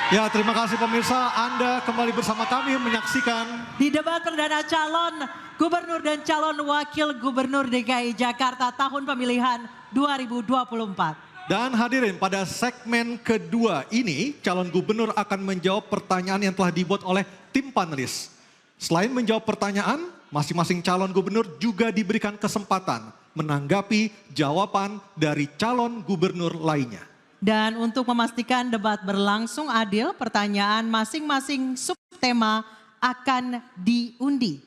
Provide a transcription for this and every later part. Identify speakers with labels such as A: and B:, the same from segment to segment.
A: Ya, terima kasih pemirsa. Anda kembali bersama kami menyaksikan
B: di debat perdana calon gubernur dan calon wakil gubernur DKI Jakarta tahun pemilihan 2024.
A: Dan hadirin, pada segmen kedua ini calon gubernur akan menjawab pertanyaan yang telah dibuat oleh tim panelis. Selain menjawab pertanyaan, masing-masing calon gubernur juga diberikan kesempatan menanggapi jawaban dari calon gubernur lainnya.
B: Dan untuk memastikan debat berlangsung adil, pertanyaan masing-masing subtema akan diundi.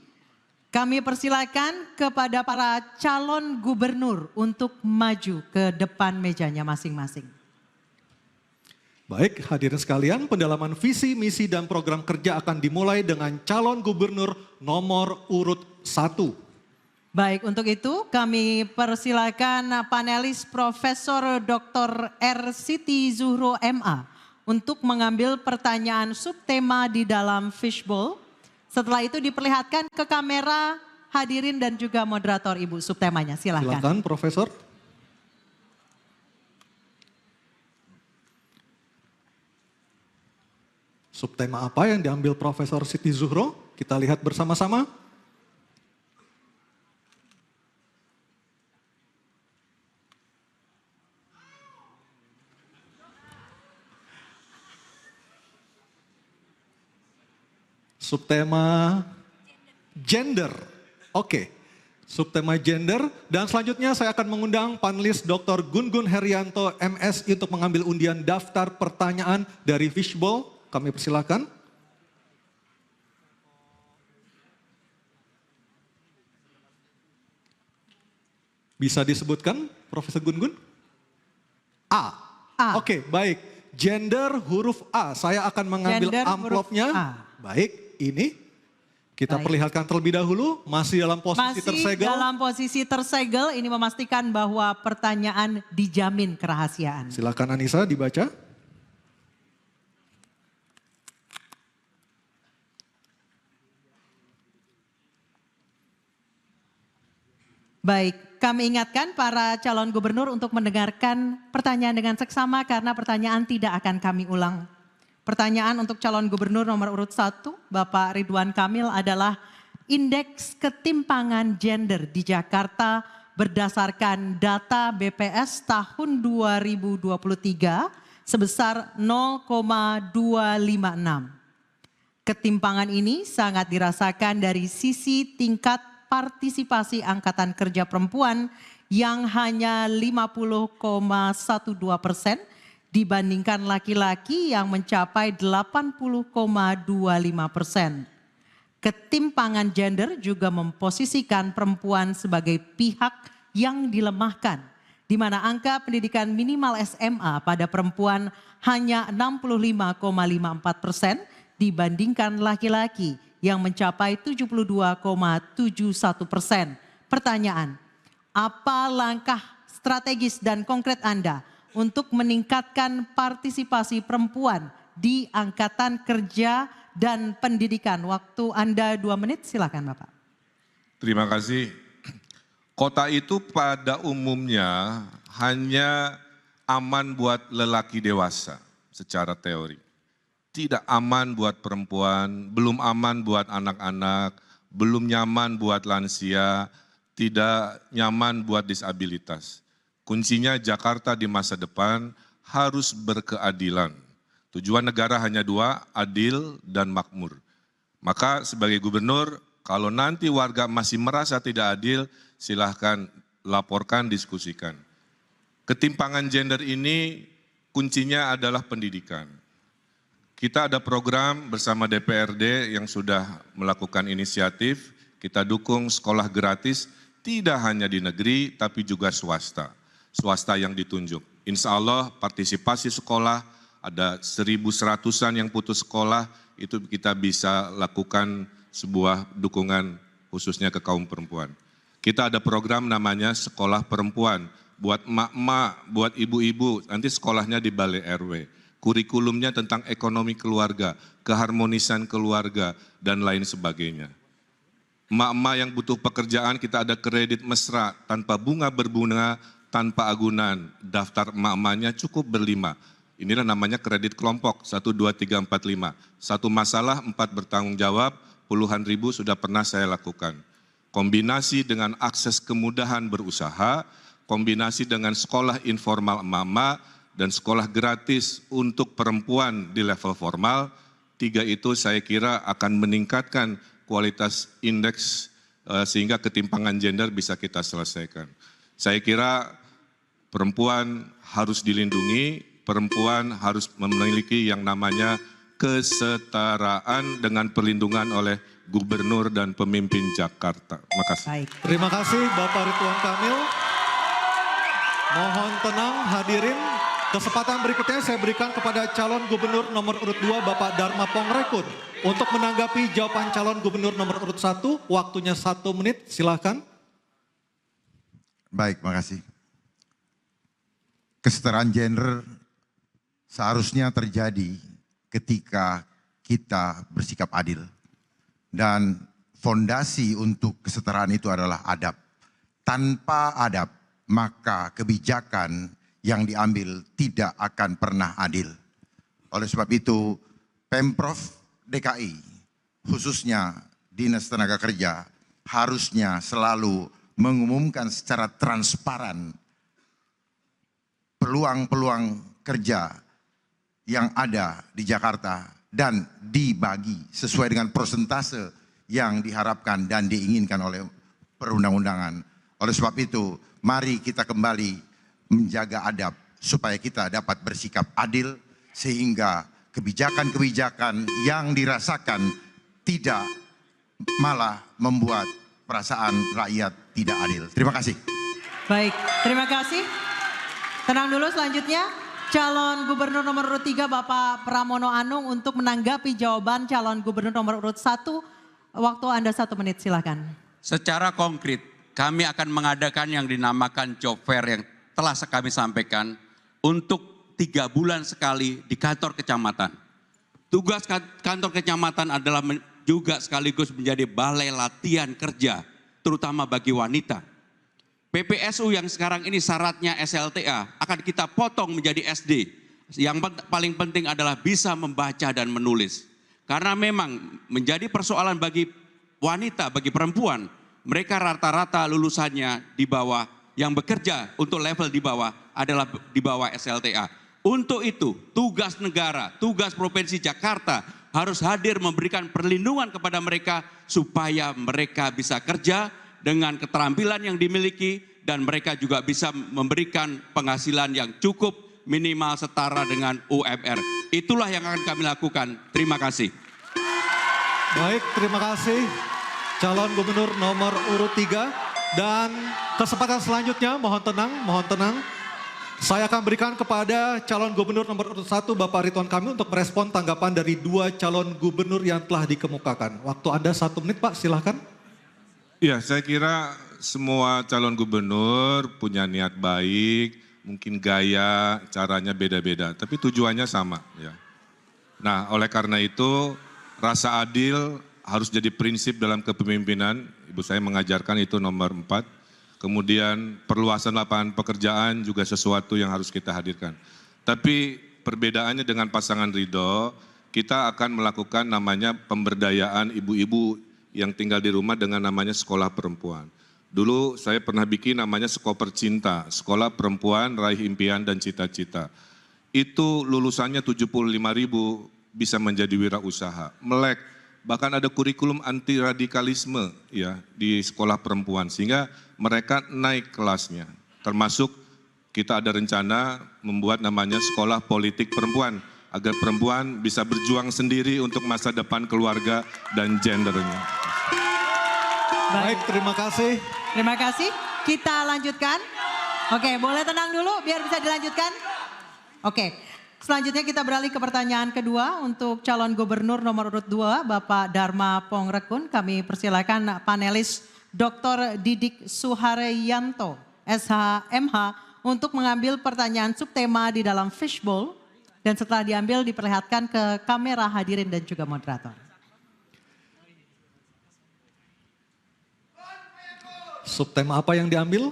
B: Kami persilakan kepada para calon gubernur untuk maju ke depan mejanya masing-masing.
A: Baik, hadirin sekalian, pendalaman visi, misi, dan program kerja akan dimulai dengan calon gubernur nomor urut 1.
B: Baik, untuk itu kami persilakan panelis Profesor Dr. R. Siti Zuhro MA untuk mengambil pertanyaan subtema di dalam fishbowl. Setelah itu diperlihatkan ke kamera hadirin dan juga moderator Ibu subtemanya. Silakan.
A: Silakan, Profesor. Subtema apa yang diambil Profesor Siti Zuhro? Kita lihat bersama-sama. Subtema gender. Oke. Subtema gender. Dan selanjutnya saya akan mengundang panelis Dr. Gun-Gun Herianto MSI untuk mengambil undian daftar pertanyaan dari fishbowl. Kami persilakan. Bisa disebutkan, Profesor Gun-Gun? A. Oke, baik. Gender huruf A. Saya akan mengambil amplopnya. Baik. Ini kita perlihatkan terlebih dahulu, masih dalam posisi tersegel.
B: Masih dalam posisi tersegel, ini memastikan bahwa pertanyaan dijamin kerahasiaan.
A: Silakan Anissa dibaca.
B: Baik, kami ingatkan para calon gubernur untuk mendengarkan pertanyaan dengan seksama karena pertanyaan tidak akan kami ulang. Pertanyaan untuk calon gubernur nomor urut 1, Bapak Ridwan Kamil adalah indeks ketimpangan gender di Jakarta berdasarkan data BPS tahun 2023 sebesar 0,256. Ketimpangan ini sangat dirasakan dari sisi tingkat partisipasi angkatan kerja perempuan yang hanya 50,12% dibandingkan laki-laki yang mencapai 80,25%. Ketimpangan gender juga memposisikan perempuan sebagai pihak yang dilemahkan, di mana angka pendidikan minimal SMA pada perempuan hanya 65,54% dibandingkan laki-laki yang mencapai 72,71%. Pertanyaan, apa langkah strategis dan konkret Anda untuk meningkatkan partisipasi perempuan di angkatan kerja dan pendidikan? Waktu Anda 2 menit, silakan Bapak.
C: Terima kasih. Kota itu pada umumnya hanya aman buat lelaki dewasa secara teori. Tidak aman buat perempuan, belum aman buat anak-anak, belum nyaman buat lansia, tidak nyaman buat disabilitas. Kuncinya Jakarta di masa depan harus berkeadilan. Tujuan negara hanya 2, adil dan makmur. Maka sebagai gubernur, kalau nanti warga masih merasa tidak adil, silahkan laporkan, diskusikan. Ketimpangan gender ini kuncinya adalah pendidikan. Kita ada program bersama DPRD yang sudah melakukan inisiatif, kita dukung sekolah gratis, tidak hanya di negeri tapi juga swasta. Swasta yang ditunjuk. Insya Allah partisipasi sekolah, ada 1.100-an yang putus sekolah, itu kita bisa lakukan sebuah dukungan khususnya ke kaum perempuan. Kita ada program namanya Sekolah Perempuan, buat emak-emak, buat ibu-ibu, nanti sekolahnya di Balai RW. Kurikulumnya tentang ekonomi keluarga, keharmonisan keluarga, dan lain sebagainya. Emak-emak yang butuh pekerjaan, kita ada kredit mesra, tanpa bunga berbunga, tanpa agunan, daftar emak-emaknya cukup berlima. Inilah namanya kredit kelompok 1, 2, 3, 4, 5. Satu masalah 4 bertanggung jawab, puluhan ribu sudah pernah saya lakukan. Kombinasi dengan akses kemudahan berusaha, kombinasi dengan sekolah informal emak-emak, dan sekolah gratis untuk perempuan di level formal, 3 itu saya kira akan meningkatkan kualitas indeks sehingga ketimpangan gender bisa kita selesaikan. Saya kira perempuan harus dilindungi, perempuan harus memiliki yang namanya kesetaraan dengan perlindungan oleh gubernur dan pemimpin Jakarta. Terima kasih.
B: Baik.
A: Terima kasih Bapak Ridwan Kamil. Mohon tenang hadirin. Kesempatan berikutnya saya berikan kepada calon gubernur nomor urut 2 Bapak Dharma Pongrekun untuk menanggapi jawaban calon gubernur nomor urut 1. Waktunya 1 menit, silakan.
D: Baik, makasih. Kesetaraan gender seharusnya terjadi ketika kita bersikap adil. Dan fondasi untuk kesetaraan itu adalah adab. Tanpa adab, maka kebijakan yang diambil tidak akan pernah adil. Oleh sebab itu, Pemprov DKI, khususnya Dinas Tenaga Kerja, harusnya selalu mengumumkan secara transparan peluang-peluang kerja yang ada di Jakarta dan dibagi sesuai dengan persentase yang diharapkan dan diinginkan oleh perundang-undangan. Oleh sebab itu, mari kita kembali menjaga adab supaya kita dapat bersikap adil sehingga kebijakan-kebijakan yang dirasakan tidak malah membuat perasaan rakyat tidak adil. Terima kasih.
B: Baik, terima kasih. Tenang dulu, selanjutnya calon gubernur nomor urut 3 Bapak Pramono Anung untuk menanggapi jawaban calon gubernur nomor urut 1. Waktu Anda 1 menit, silakan.
E: Secara konkret, kami akan mengadakan yang dinamakan job fair yang telah kami sampaikan untuk 3 bulan sekali di kantor kecamatan. Tugas kantor kecamatan adalah juga sekaligus menjadi balai latihan kerja, terutama bagi wanita. PPSU yang sekarang ini syaratnya SLTA akan kita potong menjadi SD. Yang paling penting adalah bisa membaca dan menulis. Karena memang menjadi persoalan bagi wanita, bagi perempuan, mereka rata-rata lulusannya di bawah, yang bekerja untuk level di bawah adalah di bawah SLTA. Untuk itu, tugas negara, tugas Provinsi Jakarta harus hadir memberikan perlindungan kepada mereka supaya mereka bisa kerja dengan keterampilan yang dimiliki dan mereka juga bisa memberikan penghasilan yang cukup minimal setara dengan UMR. Itulah yang akan kami lakukan. Terima kasih.
A: Baik, terima kasih calon gubernur nomor urut 3. Dan kesempatan selanjutnya, mohon tenang. Saya akan berikan kepada calon gubernur nomor urut 1 Bapak Ridwan Kamil untuk merespon tanggapan dari 2 calon gubernur yang telah dikemukakan. Waktu Anda 1 menit Pak, silahkan.
C: Ya, saya kira semua calon gubernur punya niat baik, mungkin gaya, caranya beda-beda, tapi tujuannya sama. Ya. Nah, oleh karena itu rasa adil harus jadi prinsip dalam kepemimpinan. Ibu saya mengajarkan itu nomor 4. Kemudian perluasan lapangan pekerjaan juga sesuatu yang harus kita hadirkan. Tapi perbedaannya dengan pasangan Ridho, kita akan melakukan namanya pemberdayaan ibu-ibu yang tinggal di rumah dengan namanya sekolah perempuan. Dulu saya pernah bikin namanya Skoper Cinta, Sekolah Perempuan Raih Impian dan Cita-Cita. Itu lulusannya 75.000 bisa menjadi wirausaha, melek. Bahkan ada kurikulum anti radikalisme ya di sekolah perempuan sehingga mereka naik kelasnya. Termasuk kita ada rencana membuat namanya sekolah politik perempuan agar perempuan bisa berjuang sendiri untuk masa depan keluarga dan gendernya.
A: Baik, terima kasih.
B: Terima kasih. Kita lanjutkan. Oke, boleh tenang dulu biar bisa dilanjutkan. Oke. Selanjutnya kita beralih ke pertanyaan kedua untuk calon gubernur nomor urut 2 Bapak Dharma Pongrekun. Kami persilakan panelis Dr. Didik Suharyanto, SHMH, untuk mengambil pertanyaan subtema di dalam fishbowl. Dan setelah diambil diperlihatkan ke kamera hadirin dan juga moderator.
A: Subtema apa yang diambil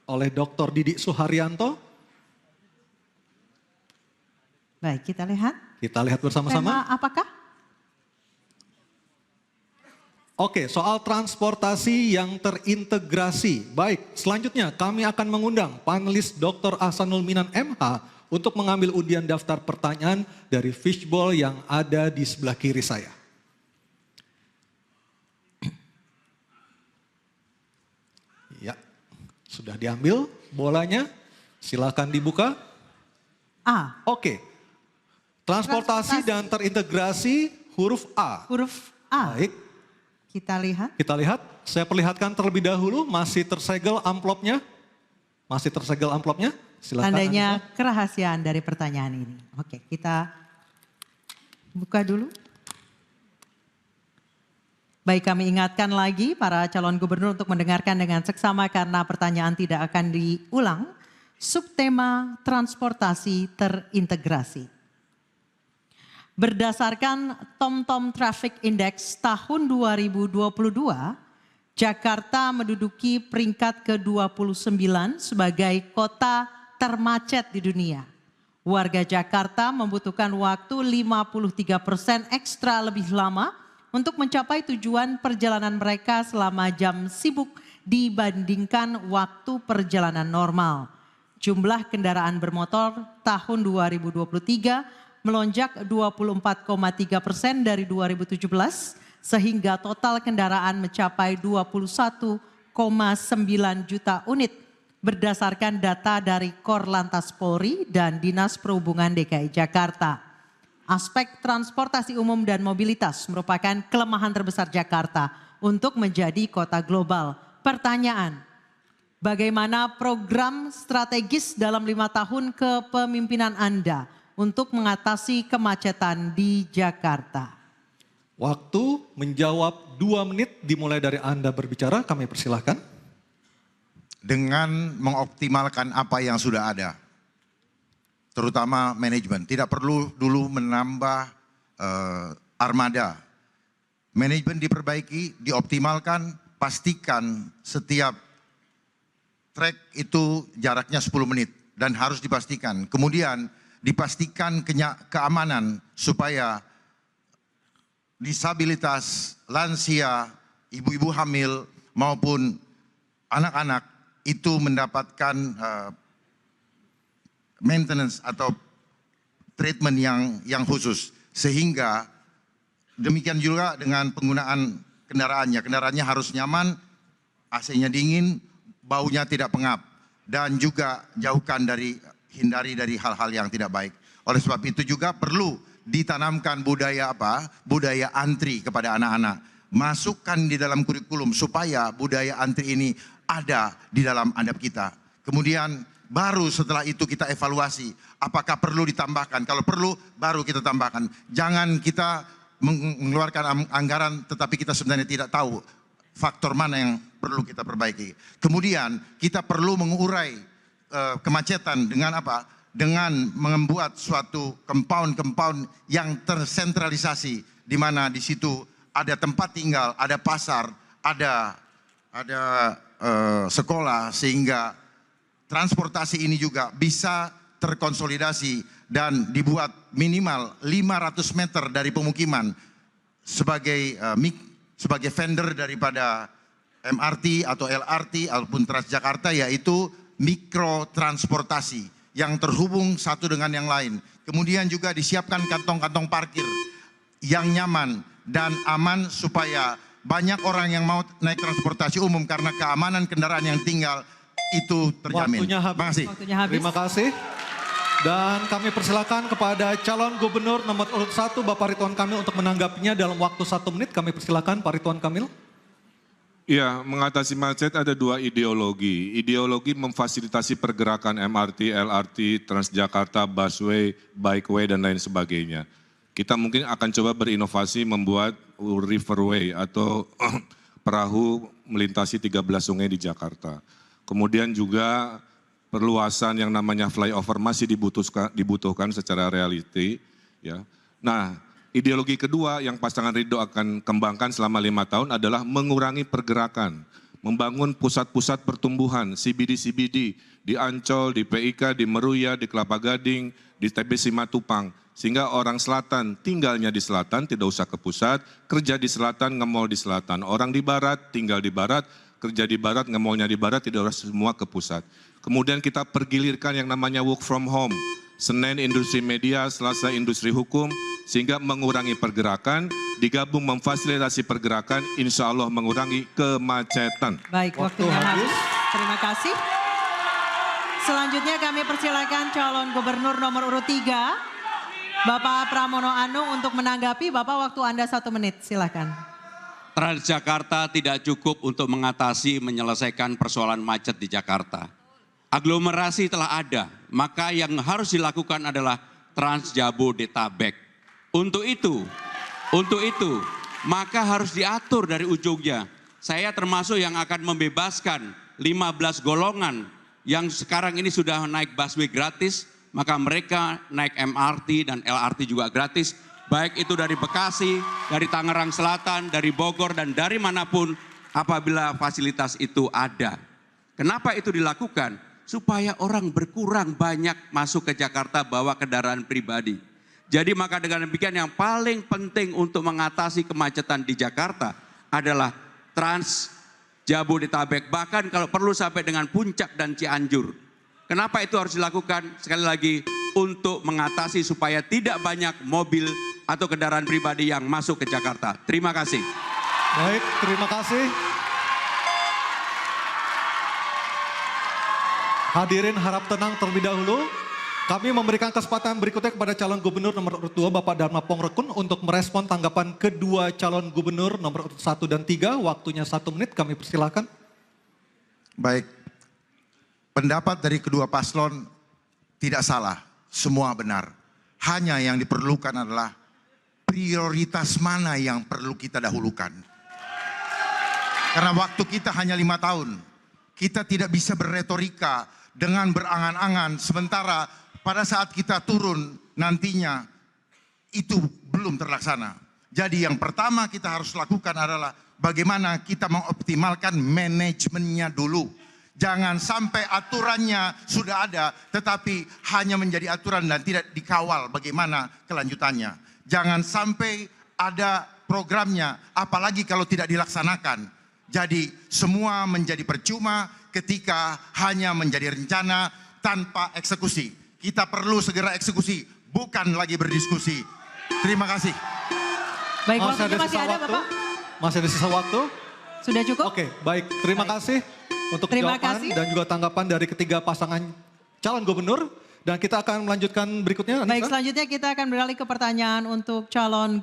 A: oleh Dr. Didik Suharyanto?
B: Baik, kita lihat.
A: Kita lihat bersama-sama.
B: Tema apakah?
A: Oke, soal transportasi yang terintegrasi. Baik, selanjutnya kami akan mengundang panelis Dr. Ahsanul Minan MH untuk mengambil undian daftar pertanyaan dari fishbowl yang ada di sebelah kiri saya. Ya, sudah diambil bolanya. Silakan dibuka.
B: A.
A: Oke. Transportasi dan terintegrasi huruf A.
B: Huruf A.
A: Baik,
B: Kita lihat.
A: kita lihat. Saya perlihatkan terlebih dahulu, masih tersegel amplopnya. Masih tersegel amplopnya. Silakan.
B: Tandanya kerahasiaan dari pertanyaan ini. Oke, kita buka dulu. Baik, kami ingatkan lagi para calon gubernur untuk mendengarkan dengan seksama karena pertanyaan tidak akan diulang. Subtema transportasi terintegrasi. Berdasarkan TomTom Traffic Index tahun 2022, Jakarta menduduki peringkat ke-29 sebagai kota termacet di dunia. Warga Jakarta membutuhkan waktu 53% ekstra lebih lama untuk mencapai tujuan perjalanan mereka selama jam sibuk dibandingkan waktu perjalanan normal. Jumlah kendaraan bermotor tahun 2023 melonjak 24,3% dari 2017 sehingga total kendaraan mencapai 21,9 juta unit berdasarkan data dari Korlantas Polri dan Dinas Perhubungan DKI Jakarta. Aspek transportasi umum dan mobilitas merupakan kelemahan terbesar Jakarta untuk menjadi kota global. Pertanyaan, bagaimana program strategis dalam 5 tahun kepemimpinan Anda untuk mengatasi kemacetan di Jakarta?
A: Waktu menjawab 2 menit dimulai dari Anda berbicara, kami persilahkan.
D: Dengan mengoptimalkan apa yang sudah ada, terutama manajemen. Tidak perlu dulu menambah armada. Manajemen diperbaiki, dioptimalkan, pastikan setiap trek itu jaraknya 10 menit dan harus dipastikan. Kemudian dipastikan keamanan supaya disabilitas, lansia, ibu-ibu hamil maupun anak-anak itu mendapatkan maintenance atau treatment yang khusus. Sehingga demikian juga dengan penggunaan kendaraannya. Kendaraannya harus nyaman, AC-nya dingin, baunya tidak pengap. Dan juga hindari dari hal-hal yang tidak baik. Oleh sebab itu juga perlu ditanamkan budaya budaya antri kepada anak-anak. Masukkan di dalam kurikulum supaya budaya antri ini ada di dalam adab kita. Kemudian baru setelah itu kita evaluasi apakah perlu ditambahkan. Kalau perlu baru kita tambahkan. Jangan kita mengeluarkan anggaran tetapi kita sebenarnya tidak tahu faktor mana yang perlu kita perbaiki. Kemudian kita perlu mengurai kemacetan dengan apa? Dengan membuat suatu compound yang tersentralisasi di mana di situ ada tempat tinggal, ada pasar, ada sekolah sehingga transportasi ini juga bisa terkonsolidasi dan dibuat minimal 500 meter dari pemukiman sebagai vendor daripada MRT atau LRT ataupun Transjakarta, yaitu mikrotransportasi yang terhubung satu dengan yang lain. Kemudian juga disiapkan kantong-kantong parkir yang nyaman dan aman supaya banyak orang yang mau naik transportasi umum karena keamanan kendaraan yang tinggal itu terjamin.
A: Waktunya habis.
B: Waktunya habis.
A: Terima kasih. Dan kami persilakan kepada calon gubernur nomor urut 1 Bapak Ridwan Kamil untuk menanggapinya dalam waktu 1 menit. Kami persilakan Pak Ridwan Kamil.
C: Ya, mengatasi macet ada 2 ideologi. Ideologi memfasilitasi pergerakan MRT, LRT, Transjakarta, busway, bikeway, dan lain sebagainya. Kita mungkin akan coba berinovasi membuat riverway atau perahu melintasi 13 sungai di Jakarta. Kemudian juga perluasan yang namanya flyover masih dibutuhkan secara reality. Ya. Nah, ideologi kedua yang pasangan Ridho akan kembangkan selama 5 tahun adalah mengurangi pergerakan, membangun pusat-pusat pertumbuhan, CBD di Ancol, di PIK, di Meruya, di Kelapa Gading, di TB Simatupang. Sehingga orang selatan tinggalnya di selatan, tidak usah ke pusat, kerja di selatan, ngemol di selatan. Orang di barat, tinggal di barat, kerja di barat, ngemolnya di barat, tidak harus semua ke pusat. Kemudian kita pergilirkan yang namanya work from home. Senin industri media, Selasa industri hukum, sehingga mengurangi pergerakan, digabung memfasilitasi pergerakan, insya Allah mengurangi kemacetan.
B: Baik, waktunya habis. Terima kasih. Selanjutnya kami persilakan calon gubernur nomor urut 3, Bapak Pramono Anung untuk menanggapi. Bapak, waktu Anda 1 menit, silakan.
E: Transjakarta tidak cukup untuk mengatasi menyelesaikan persoalan macet di Jakarta. Aglomerasi telah ada, maka yang harus dilakukan adalah Transjabodetabek. Untuk itu, maka harus diatur dari ujungnya. Saya termasuk yang akan membebaskan 15 golongan yang sekarang ini sudah naik busway gratis, maka mereka naik MRT dan LRT juga gratis, baik itu dari Bekasi, dari Tangerang Selatan, dari Bogor, dan dari manapun apabila fasilitas itu ada. Kenapa itu dilakukan? Supaya orang berkurang banyak masuk ke Jakarta bawa kendaraan pribadi. Jadi maka dengan demikian yang paling penting untuk mengatasi kemacetan di Jakarta adalah Trans Jabodetabek, bahkan kalau perlu sampai dengan Puncak dan Cianjur. Kenapa itu harus dilakukan? Sekali lagi, untuk mengatasi supaya tidak banyak mobil atau kendaraan pribadi yang masuk ke Jakarta. Terima kasih.
A: Baik, terima kasih. Hadirin harap tenang terlebih dahulu. Kami memberikan kesempatan berikutnya kepada calon gubernur nomor urut 2 Bapak Dharma Pongrekun untuk merespon tanggapan kedua calon gubernur nomor urut 1 dan 3. Waktunya 1 menit, kami persilahkan.
D: Baik, pendapat dari kedua paslon tidak salah, semua benar. Hanya yang diperlukan adalah prioritas mana yang perlu kita dahulukan. Karena waktu kita hanya 5 tahun, kita tidak bisa berretorika dengan berangan-angan, sementara pada saat kita turun nantinya itu belum terlaksana. Jadi yang pertama kita harus lakukan adalah bagaimana kita mengoptimalkan manajemennya dulu. Jangan sampai aturannya sudah ada tetapi hanya menjadi aturan dan tidak dikawal bagaimana kelanjutannya. Jangan sampai ada programnya apalagi kalau tidak dilaksanakan. Jadi semua menjadi percuma ketika hanya menjadi rencana tanpa eksekusi. Kita perlu segera eksekusi, bukan lagi berdiskusi. Terima kasih.
B: Baik, waktunya masih ada Bapak?
A: Masih ada sisa waktu?
B: Sudah cukup?
A: Oke, baik. Terima kasih untuk jawaban dan juga tanggapan dari ketiga pasangan calon gubernur. Dan kita akan melanjutkan berikutnya.
B: Baik, selanjutnya kita akan beralih ke pertanyaan untuk calon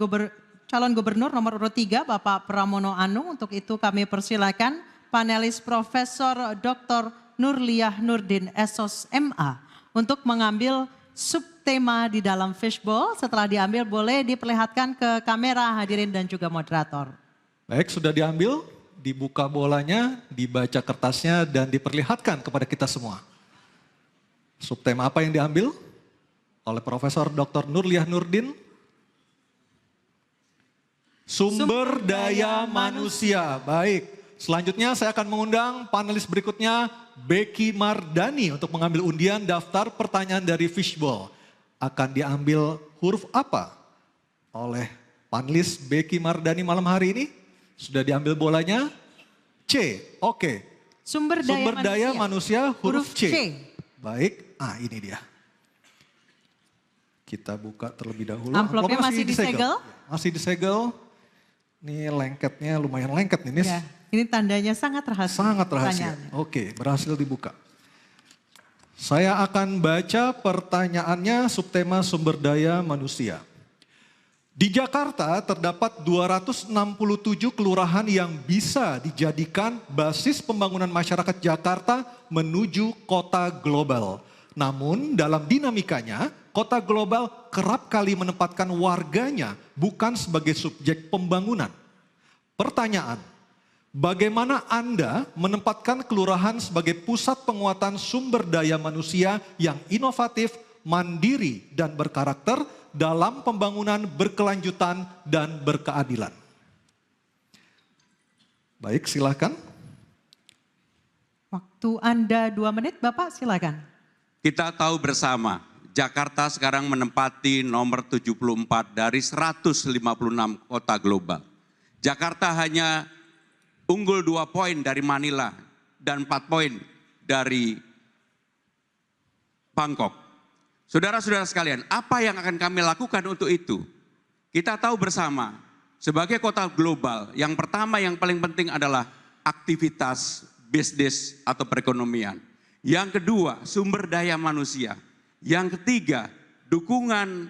B: gubernur nomor urut 3 Bapak Pramono Anung. Untuk itu kami persilakan panelis Profesor Dr. Nurliah Nurdin SOS MA untuk mengambil subtema di dalam fishbowl. Setelah diambil boleh diperlihatkan ke kamera hadirin dan juga moderator.
A: Baik, sudah diambil, dibuka bolanya, dibaca kertasnya dan diperlihatkan kepada kita semua. Subtema apa yang diambil oleh Profesor Dr. Nurliah Nurdin? Sumber daya manusia. Baik. Selanjutnya saya akan mengundang panelis berikutnya Becky Mardani untuk mengambil undian daftar pertanyaan dari fishbowl. Akan diambil huruf apa oleh panelis Becky Mardani malam hari ini? Sudah diambil bolanya? C. Oke.
B: Sumber
A: daya manusia huruf C.
B: C.
A: Baik, ini dia. Kita buka terlebih dahulu.
B: Amplopnya masih disegel?
A: Masih disegel. Ini lengketnya lumayan lengket nih, Nis.
B: Ya, ini tandanya sangat rahasia.
A: Sangat rahasia. Oke, berhasil dibuka. Saya akan baca pertanyaannya subtema sumber daya manusia. Di Jakarta terdapat 267 kelurahan yang bisa dijadikan basis pembangunan masyarakat Jakarta menuju kota global. Namun dalam dinamikanya, kota global kerap kali menempatkan warganya bukan sebagai subjek pembangunan. Pertanyaan, bagaimana Anda menempatkan kelurahan sebagai pusat penguatan sumber daya manusia yang inovatif, mandiri, dan berkarakter dalam pembangunan berkelanjutan dan berkeadilan? Baik, silakan.
B: Waktu Anda 2 menit, Bapak silakan.
E: Kita tahu bersama, Jakarta sekarang menempati nomor 74 dari 156 kota global. Jakarta hanya unggul 2 poin dari Manila dan 4 poin dari Bangkok. Saudara-saudara sekalian, apa yang akan kami lakukan untuk itu? Kita tahu bersama, sebagai kota global, yang pertama yang paling penting adalah aktivitas bisnis atau perekonomian. Yang kedua, sumber daya manusia. Yang ketiga, dukungan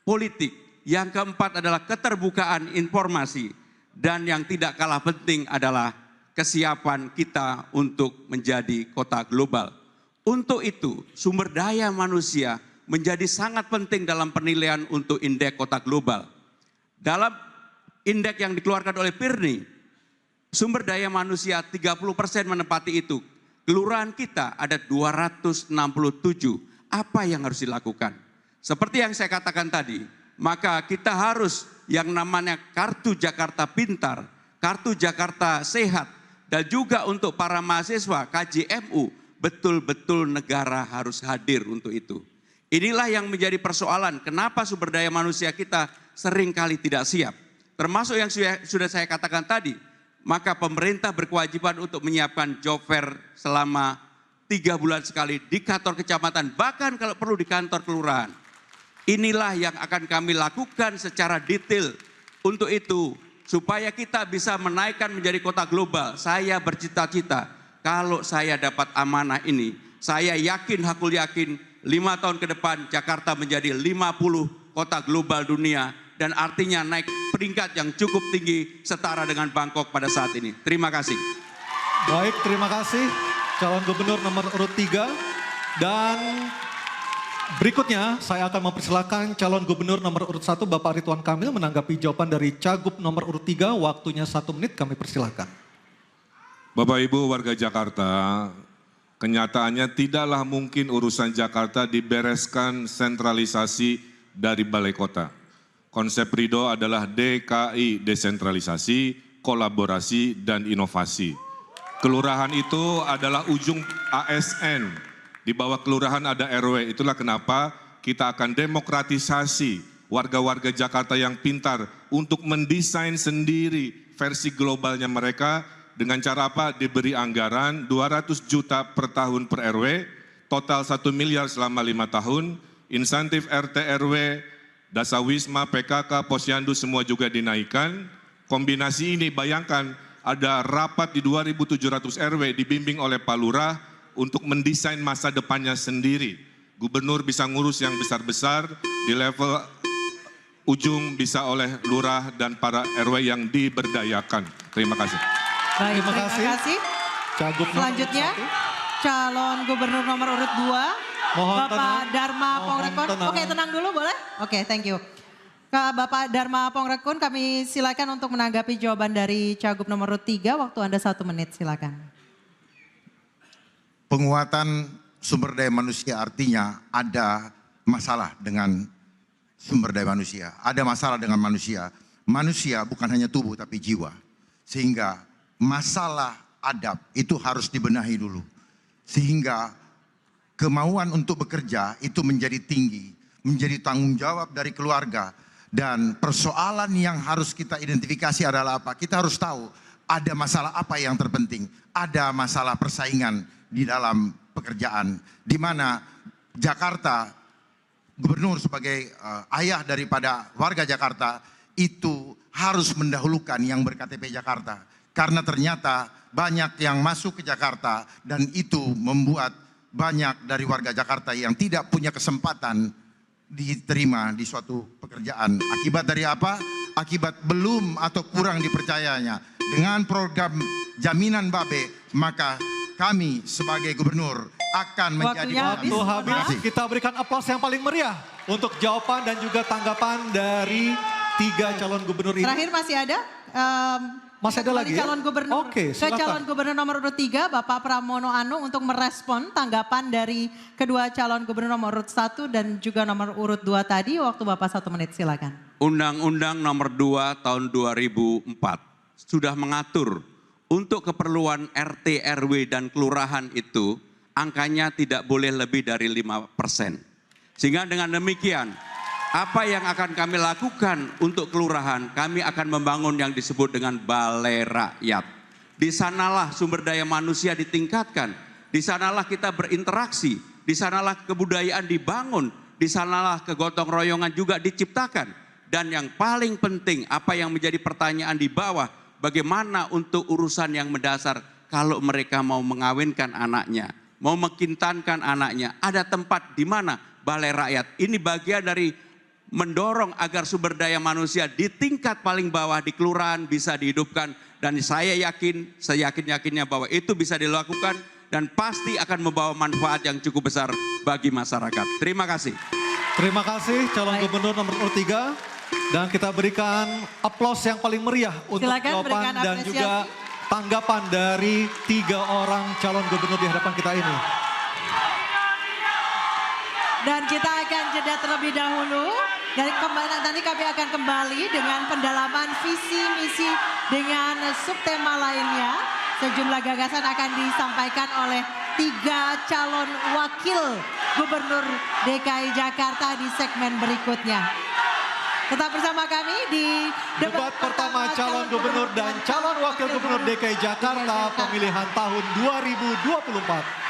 E: politik. Yang keempat adalah keterbukaan informasi. Dan yang tidak kalah penting adalah kesiapan kita untuk menjadi kota global. Untuk itu, sumber daya manusia menjadi sangat penting dalam penilaian untuk indeks kota global. Dalam indeks yang dikeluarkan oleh PIRNI, sumber daya manusia 30% menempati itu. Kelurahan kita ada 267. Apa yang harus dilakukan? Seperti yang saya katakan tadi, maka kita harus yang namanya Kartu Jakarta Pintar, Kartu Jakarta Sehat, dan juga untuk para mahasiswa KJMU, betul-betul negara harus hadir untuk itu. Inilah yang menjadi persoalan, kenapa sumber daya manusia kita seringkali tidak siap. Termasuk yang sudah saya katakan tadi, maka pemerintah berkewajiban untuk menyiapkan job fair selama 3 bulan sekali di kantor kecamatan, bahkan kalau perlu di kantor kelurahan. Inilah yang akan kami lakukan secara detail. Untuk itu, supaya kita bisa menaikkan menjadi kota global, saya bercita-cita, kalau saya dapat amanah ini, saya yakin, hakul yakin, 5 tahun ke depan Jakarta menjadi 50 kota global dunia, dan artinya naik peringkat yang cukup tinggi setara dengan Bangkok pada saat ini. Terima kasih.
A: Baik, terima kasih calon gubernur nomor urut 3. Dan berikutnya saya akan mempersilakan calon gubernur nomor urut 1 Bapak Ridwan Kamil menanggapi jawaban dari Cagup nomor urut 3. Waktunya 1 menit, kami persilakan.
C: Bapak Ibu warga Jakarta, kenyataannya tidaklah mungkin urusan Jakarta dibereskan sentralisasi dari balai kota. Konsep Ridho adalah DKI, desentralisasi, kolaborasi, dan inovasi. Kelurahan itu adalah ujung ASN, di bawah kelurahan ada RW. Itulah kenapa kita akan demokratisasi warga-warga Jakarta yang pintar untuk mendesain sendiri versi globalnya mereka. Dengan cara apa? Diberi anggaran 200 juta per tahun per RW, total 1 miliar selama 5 tahun, insentif RT RW, Dasawisma, PKK, Posyandu semua juga dinaikkan. Kombinasi ini bayangkan ada rapat di 2.700 RW dibimbing oleh Pak Lurah untuk mendesain masa depannya sendiri. Gubernur bisa ngurus yang besar-besar, di level ujung bisa oleh Lurah dan para RW yang diberdayakan. Terima kasih.
B: Baik,
A: Terima kasih. Cagup nomor
B: Selanjutnya,
A: urut 1.
B: calon gubernur nomor urut 2,
A: Mohon
B: Bapak
A: tenang.
B: Dharma
A: Mohon
B: Pongrekun.
A: tenang.
B: Oke, tenang dulu boleh? Oke, thank you. Bapak Dharma Pongrekun, kami silakan untuk menanggapi jawaban dari Cagup nomor urut 3. Waktu Anda 1 menit, silakan.
D: Penguatan sumber daya manusia artinya ada masalah dengan sumber daya manusia. Ada masalah dengan manusia. Manusia bukan hanya tubuh tapi jiwa. Sehingga masalah adab itu harus dibenahi dulu. Sehingga kemauan untuk bekerja itu menjadi tinggi. Menjadi tanggung jawab dari keluarga. Dan persoalan yang harus kita identifikasi adalah apa? Kita harus tahu ada masalah apa yang terpenting. Ada masalah persaingan di dalam pekerjaan. Di mana Jakarta, gubernur sebagai ayah daripada warga Jakarta, itu harus mendahulukan yang berKTP Jakarta. Karena ternyata banyak yang masuk ke Jakarta dan itu membuat banyak dari warga Jakarta yang tidak punya kesempatan diterima di suatu pekerjaan. Akibat dari apa? Akibat belum atau kurang dipercayanya. Dengan program jaminan Babe, maka kami sebagai gubernur akan menjadi...
B: Waktunya habis.
A: Waktu habis,
B: Maaf.
A: kita berikan aplaus yang paling meriah untuk jawaban dan juga tanggapan dari 3 calon gubernur ini.
B: Terakhir masih ada?
A: Masih ada
B: kembali
A: lagi ya?
B: calon gubernur.
A: Oke,
B: ke
A: silakan.
B: calon gubernur nomor urut 3, Bapak Pramono Anung untuk merespon tanggapan dari kedua calon gubernur nomor urut 1 dan juga nomor urut 2 tadi. Waktu Bapak 1 menit, silakan.
E: Undang-Undang nomor 2 tahun 2004 sudah mengatur untuk keperluan RT, RW dan kelurahan itu angkanya tidak boleh lebih dari 5%. Sehingga dengan demikian, apa yang akan kami lakukan untuk kelurahan, kami akan membangun yang disebut dengan balai rakyat. Di sanalah sumber daya manusia ditingkatkan, di sanalah kita berinteraksi, di sanalah kebudayaan dibangun, di sanalah kegotong royongan juga diciptakan. Dan yang paling penting, apa yang menjadi pertanyaan di bawah, bagaimana untuk urusan yang mendasar kalau mereka mau mengawinkan anaknya, mau mekintankan anaknya, ada tempat di mana balai rakyat. Ini bagian dari mendorong agar sumber daya manusia di tingkat paling bawah di kelurahan bisa dihidupkan. Dan saya yakin, seyakin-yakinnya bahwa itu bisa dilakukan dan pasti akan membawa manfaat yang cukup besar bagi masyarakat. Terima kasih.
A: Terima kasih calon gubernur nomor urut 3. Dan kita berikan aplaus yang paling meriah untuk
B: Silakan berikan
A: jawaban dan
B: apresiasi.
A: juga tanggapan dari 3 orang calon gubernur di hadapan kita ini.
B: Dan kita akan jeda terlebih dahulu. Dan nanti kami akan kembali dengan pendalaman visi misi dengan subtema lainnya. Sejumlah gagasan akan disampaikan oleh 3 calon wakil gubernur DKI Jakarta di segmen berikutnya. Tetap bersama kami di
A: Debat pertama calon gubernur dan calon wakil gubernur DKI Jakarta pemilihan tahun 2024.